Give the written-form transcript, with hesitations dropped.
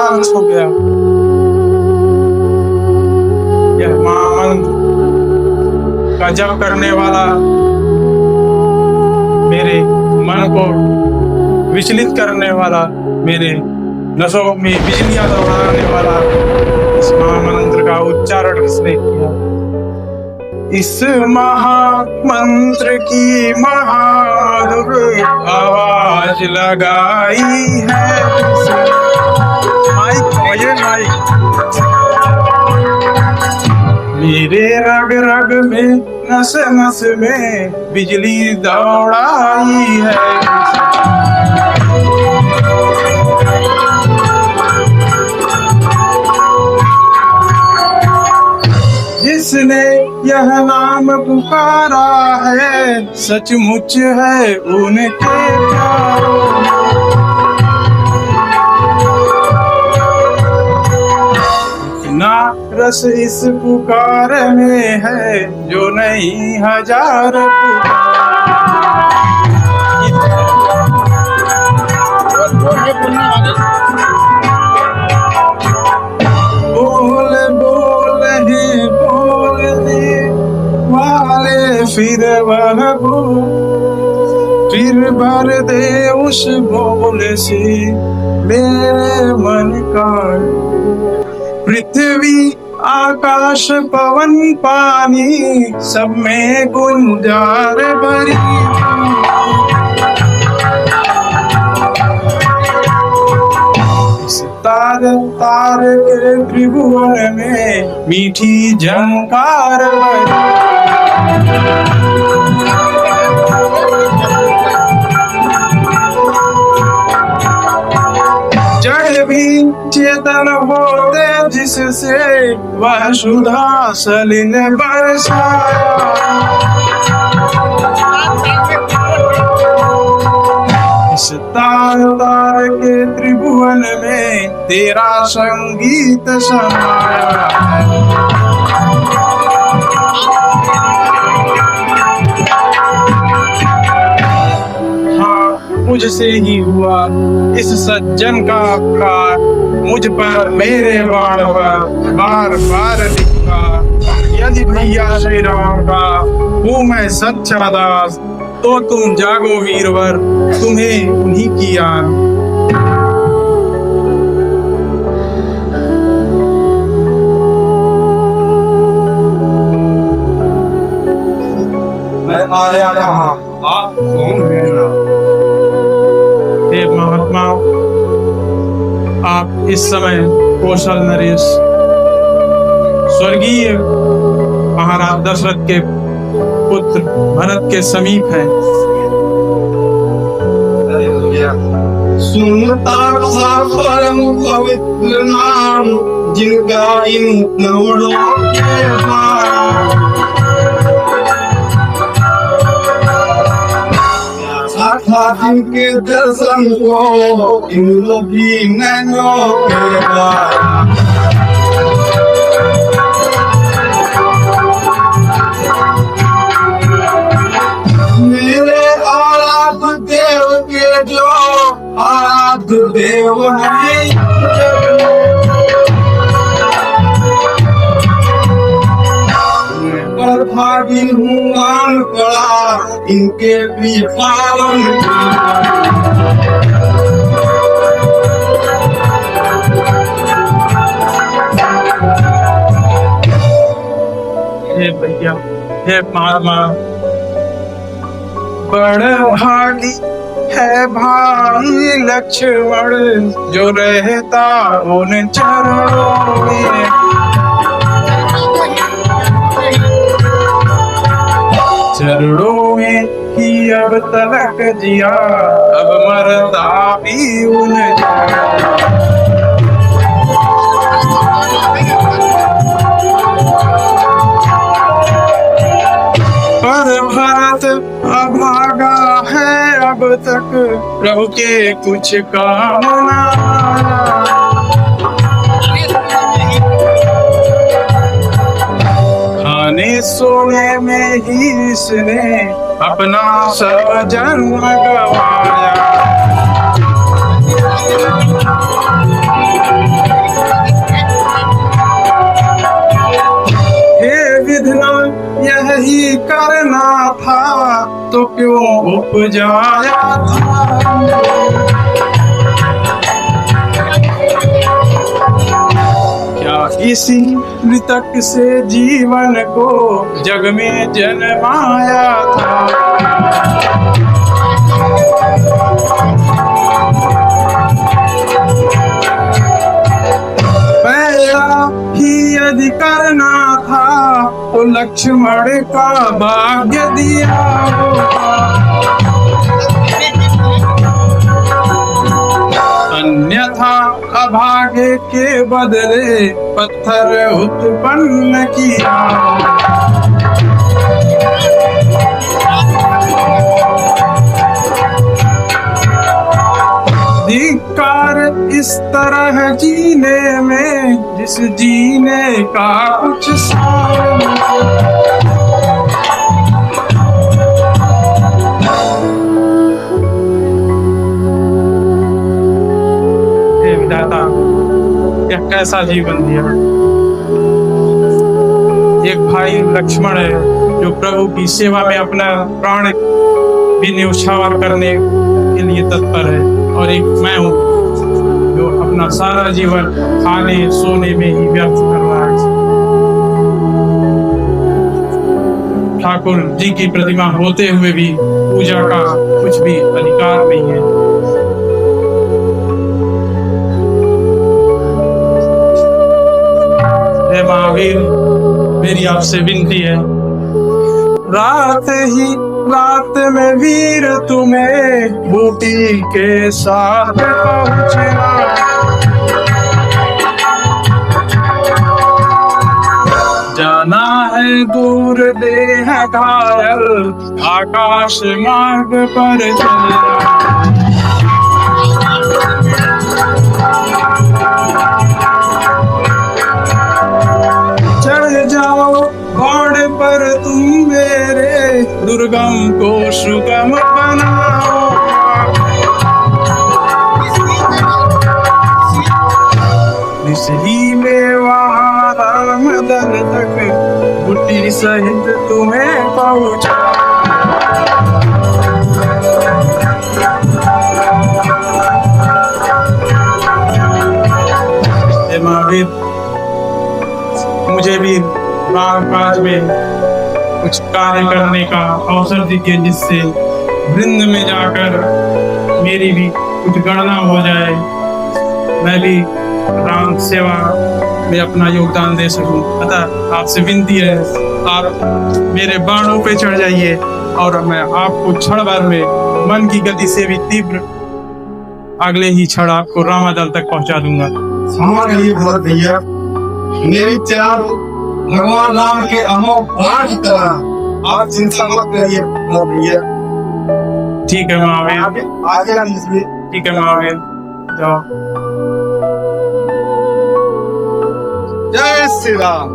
साल हो गया। यह महामंत्र का जप करने वाला, मेरे मन को विचलित करने वाला, मेरे नसों में बिजलियां दौड़ाने वाला इस महामंत्र का उच्चारण किसने किया? इस महामंत्र की महामधुर आवाज लगाई है। माइक ये माइक मेरे रग रग में, नस नस में बिजली दौड़ाई है। जिसने यह नाम पुकारा है, सचमुच है उनके प्यारों। ना रस इस पुकार में है जो नहीं हजार बोल बोल ही बोलने वाले फिर भर दे उस बोल से मेरे मन का। पृथ्वी आकाश पवन पानी सब में गुंजार भरी। तार तार के त्रिभुवन में मीठी झंकार भरी। जड़ भी चेतन होते जिससे वह सुधा सलिल बरसाया। इस तार तार के त्रिभुवन में तेरा संगीत समाया है। मुझसे ही हुआ इस सज्जन का अपकार, मुझ पर मेरे बाण बार बार लिखा। यदि भैया श्री राम का हूँ मैं सच्चा दास, तो तुम जागो वीरवर, तुम्हें उन्हीं की याद। मैं आया यहाँ, आप कौन हैं? हे महात्मा, आप इस समय कौशल नरेश स्वर्गीय महाराज दशरथ के पुत्र भरत के समीप हैं। सुनता था परम पवित्र नाम, जिनका इन नवड़ों के जिनके दर्शन को इन लोभी नैनों के द्वारा। मेरे आराध्य देव के जो आराध्य देव हैं, पर भागी हूँ मान पड़ा इनके भी पावन। हे भैया, हे मामा, बड़ भागी है भाई लक्ष्मण जो रहता उन चरणों में। चरणों में ही अब तलक जिया, अब मरता भी उन। पर भरत अभागा है अब तक, प्रभु के कुछ काम ना आया। खाने सोने में ही इसने अपना सब जन्म गवाया। उपजाया था। क्या इसी मृतक से जीवन को जग में जन्माया था। पैदा ही यदि करना था तो लक्ष्मण का भाग्य दिया होगा, अन्यथा अभागे के बदले पत्थर उत्पन्न किया। धिक्कार इस तरह जीने में जिस जीने का कुछ सार। हे विधाता, यह कैसा जीवन दिया। एक भाई लक्ष्मण है जो प्रभु की सेवा में अपना प्राण भी न्यौछावर करने के लिए तत्पर है, और एक मैं हूँ जो अपना सारा जीवन खाने सोने में ही व्यर्थ कर रहा है। ठाकुर जी की प्रतिमा होते हुए भी पूजा का कुछ भी अधिकार नहीं है। हे महावीर, मेरी आपसे विनती है, रात में वीर तुम्हें बूटी के साथ पहुंचना। जाना है दूर देह घायल, आकाश मार्ग पर चलना। चढ़ जाओ घोड़े पर तुम मेरे, दुर्गम को सुगम बनाओ। इसलिए में वहाँ रामदल तक बुट्टी सहित तुम्हें पहुँचा। हे महावीर, मुझे भी राम काज में कुछ कार्य करने का अवसर दीजिए, जिससे वृंद में जाकर मेरी भी कुछ गणना हो जाए, मैं भी राम सेवा में अपना योगदान दे सकूं। अतः आपसे विनती है, आप मेरे बाणों पे चढ़ जाइए और मैं आपको क्षण भर में मन की गति से भी तीव्र अगले ही क्षण आपको रामादल तक पहुंचा दूंगा। भैया, मेरी चार भगवान राम के अमोघ बाण की तरह, आप चिंता मत करिए भैया। ठीक है महावीर, आगे ठीक है महावीर, जाओ। जय श्री राम।